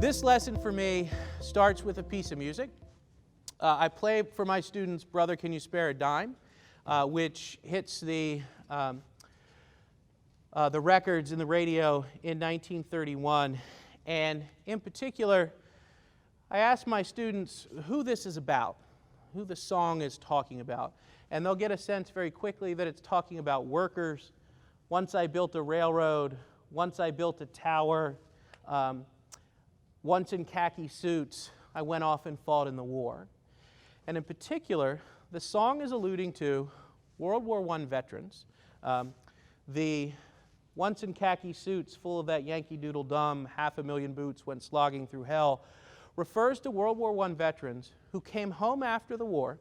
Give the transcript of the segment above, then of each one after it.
This lesson for me starts with a piece of music. I play for my students "Brother, Can You Spare a Dime," which hits the records in the radio in 1931. And in particular, I asked my students who this is about, who the song is talking about. And they'll get a sense very quickly that it's talking about workers. Once I built a railroad, once I built a tower, once in khaki suits, I went off and fought in the war. And in particular, the song is alluding to World War I veterans. The once in khaki suits, full of that Yankee Doodle Dum, 500,000 boots went slogging through hell, refers to World War I veterans who came home after the war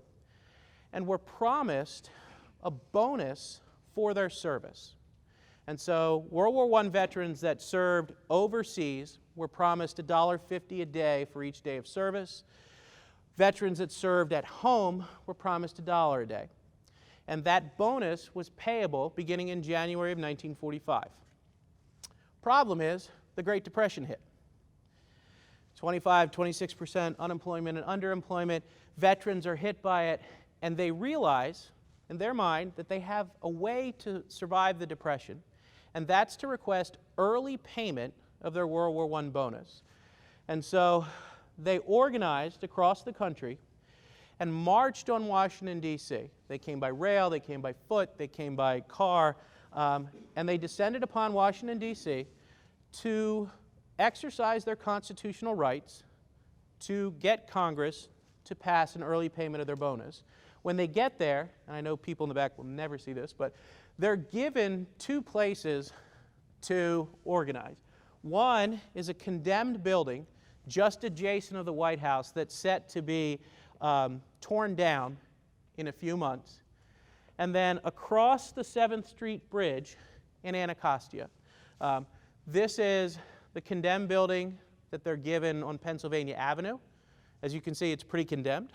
and were promised a bonus for their service. And so World War I veterans that served overseas were promised $1.50 a day for each day of service. Veterans that served at home were promised $1 a day. And that bonus was payable beginning in January of 1945. Problem is, the Great Depression hit. 26% unemployment and underemployment. Veterans are hit by it, and they realize in their mind that they have a way to survive the Depression, and that's to request early payment of their World War I bonus. And so they organized across the country and marched on Washington, D.C. They came by rail, they came by foot, they came by car, and they descended upon Washington, D.C. to exercise their constitutional rights to get Congress to pass an early payment of their bonus. When they get there, and I know people in the back will never see this, but they're given two places to organize. One is a condemned building just adjacent of the White House that's set to be torn down in a few months. And then across the 7th Street Bridge in Anacostia. This is the condemned building that they're given on Pennsylvania Avenue. As you can see, it's pretty condemned.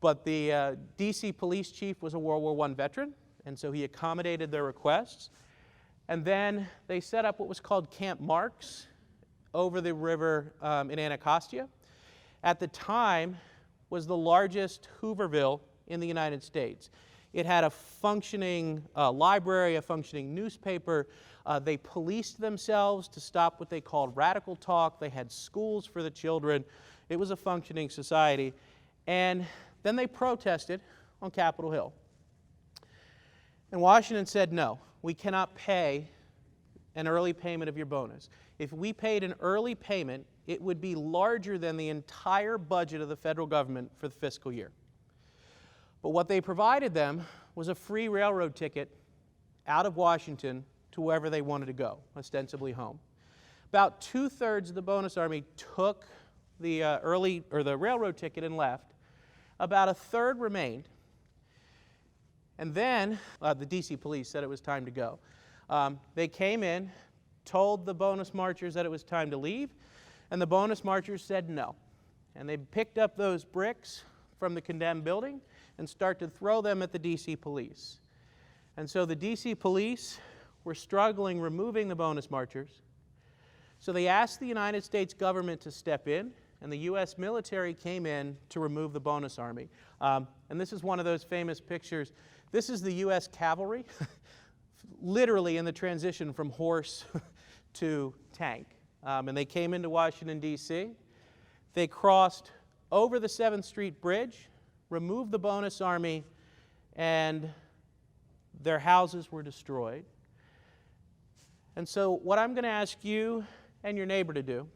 But the D.C. police chief was a World War I veteran, and so he accommodated their requests. And then they set up what was called Camp Marks over the river in Anacostia. At the time, was the largest Hooverville in the United States. It had a functioning library, a functioning newspaper. They policed themselves to stop what they called radical talk. They had schools for the children. It was a functioning society. And then they protested on Capitol Hill. And Washington said, no, we cannot pay an early payment of your bonus. If we paid an early payment, it would be larger than the entire budget of the federal government for the fiscal year. But what they provided them was a free railroad ticket out of Washington to wherever they wanted to go, ostensibly home. About 2/3 of the bonus army took the railroad ticket and left. About 1/3 remained. And then the D.C. police said it was time to go. They came in, told the bonus marchers that it was time to leave, and the bonus marchers said no. And they picked up those bricks from the condemned building and started to throw them at the D.C. police. And so the D.C. police were struggling removing the bonus marchers. So they asked the United States government to step in, and the U.S. military came in to remove the bonus army. And this is one of those famous pictures. This is the U.S. cavalry, literally in the transition from horse to tank. And they came into Washington, D.C. They crossed over the 7th Street Bridge, removed the bonus army, and their houses were destroyed. And so what I'm going to ask you and your neighbor to do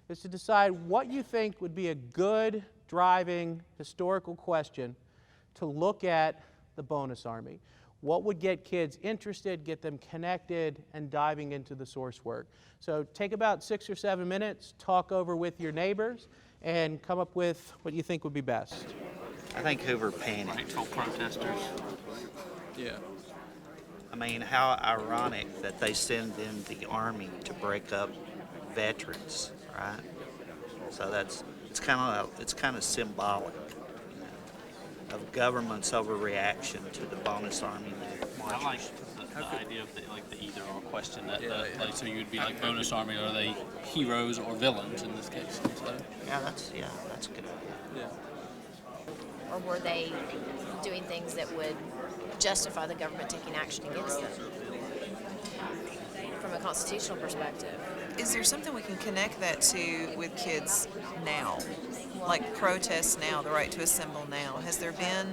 is to decide what you think would be a good driving historical question to look at the bonus army. What would get kids interested, get them connected, and diving into the source work? So take about 6 or 7 minutes, talk over with your neighbors, and come up with what you think would be best. I think Hoover panicked. Rightful protesters. Yeah. I mean, how ironic that they send in the army to break up veterans, right? So it's kind of symbolic, you know, of government's overreaction to the bonus army I like marchers. the idea of the either or question that so you would be like bonus army, are they heroes or villains in this case? So, that's a good idea. yeah. Or were they doing things that would justify the government taking action against them from a constitutional perspective? Is there something we can connect that to with kids now? Like protests now, the right to assemble now. Has there been?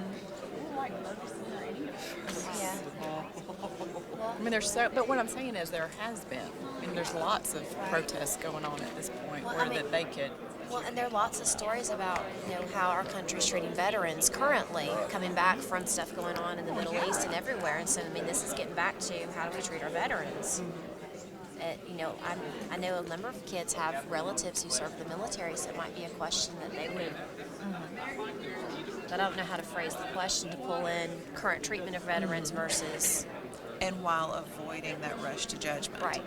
Yeah. I mean, but what I'm saying is there has been. I mean, there's lots of protests going on at this point that they could. Well, and there are lots of stories about, how our country's treating veterans currently, coming back from stuff going on in the Middle East and everywhere. And so, this is getting back to how do we treat our veterans? I know a number of kids have relatives who serve the military, so it might be a question that they would. But I don't know how to phrase the question to pull in current treatment of veterans versus. And while avoiding that rush to judgment. Right.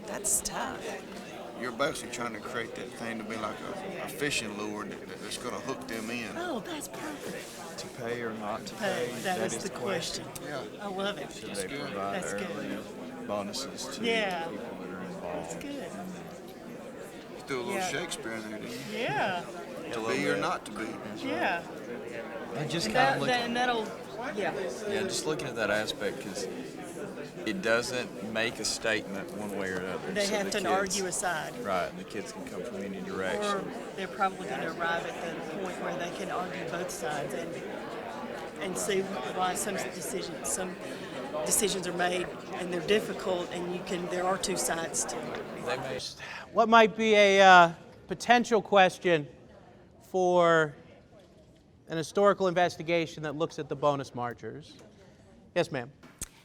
That's tough. You're basically trying to create that thing to be like a fishing lure that's going to hook them in. Oh, that's perfect. To pay or not to pay? That is the question. Yeah. I love it. Should they provide That's good. early bonuses to Yeah. people that are involved? That's good. You threw a little Yeah. Shakespeare in there, didn't you? Yeah. To be or not to be. Yeah. And just And, kind of that'll. Yeah. just looking at that aspect, because it doesn't make a statement one way or another. They So have the to kids- argue a side. Right, and the kids can come from any Or direction. they're probably going to arrive at the point where they can argue both sides and see why some decisions are made and they're difficult, and there are two sides to it. What might be a potential question for an historical investigation that looks at the bonus marchers? Yes, ma'am.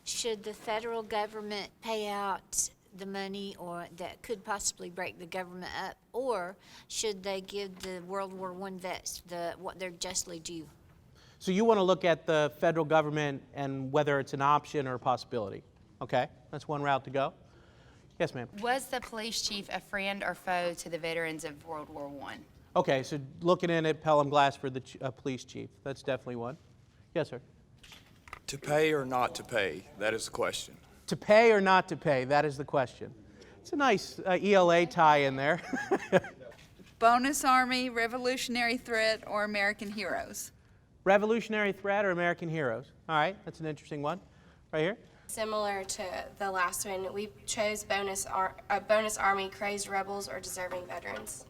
Should the federal government pay out the money or that could possibly break the government up, or should they give the World War I vets what they're justly due? So you want to look at the federal government and whether it's an option or a possibility. Okay, that's one route to go. Yes, ma'am. Was the police chief a friend or foe to the veterans of World War I? Okay, so looking in at Pelham Glassford, the police chief, that's definitely one. Yes, sir. To pay or not to pay, that is the question. To pay or not to pay, that is the question. It's a nice ELA tie in there. Bonus Army, Revolutionary Threat, or American Heroes? Revolutionary Threat or American Heroes? All right, that's an interesting one. Right here. Similar to the last one, we chose bonus army, crazed rebels, or deserving veterans.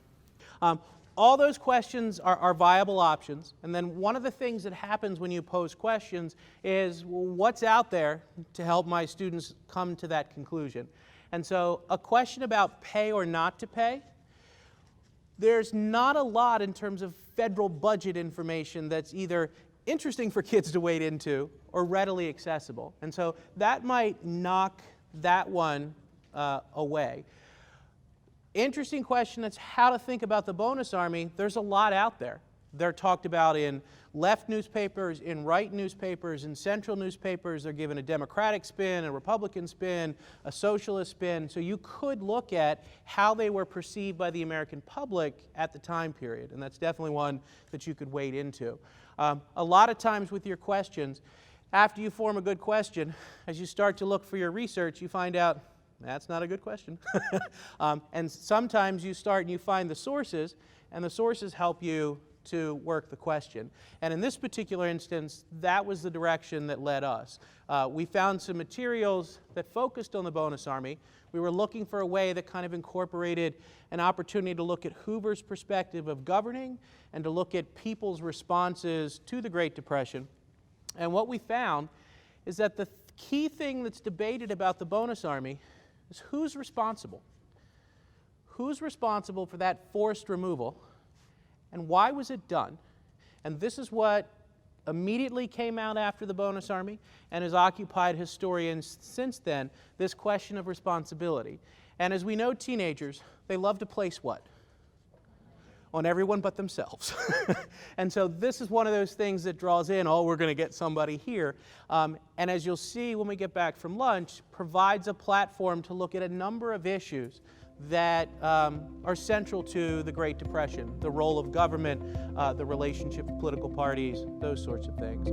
All those questions are viable options. And then one of the things that happens when you pose questions is, well, what's out there to help my students come to that conclusion? And so a question about pay or not to pay, there's not a lot in terms of federal budget information that's either interesting for kids to wade into or readily accessible. And so that might knock that one away. Interesting question, that's how to think about the bonus army. There's a lot out there. They're talked about in left newspapers, in right newspapers, in central newspapers. They're given a Democratic spin, a Republican spin, a socialist spin. So you could look at how they were perceived by the American public at the time period, and that's definitely one that you could wade into. A lot of times with your questions, after you form a good question, as you start to look for your research, you find out that's not a good question. And sometimes you start and you find the sources, and the sources help you to work the question. And in this particular instance, that was the direction that led us. We found some materials that focused on the bonus army. We were looking for a way that kind of incorporated an opportunity to look at Hoover's perspective of governing and to look at people's responses to the Great Depression. And what we found is that the key thing that's debated about the bonus army is who's responsible. Who's responsible for that forced removal, and why was it done? And this is what immediately came out after the bonus army and has occupied historians since then, this question of responsibility. And as we know, teenagers, they love to place what? On everyone but themselves. And so this is one of those things that draws in, oh, we're going to get somebody here. And as you'll see when we get back from lunch, provides a platform to look at a number of issues that are central to the Great Depression, the role of government, the relationship of political parties, those sorts of things.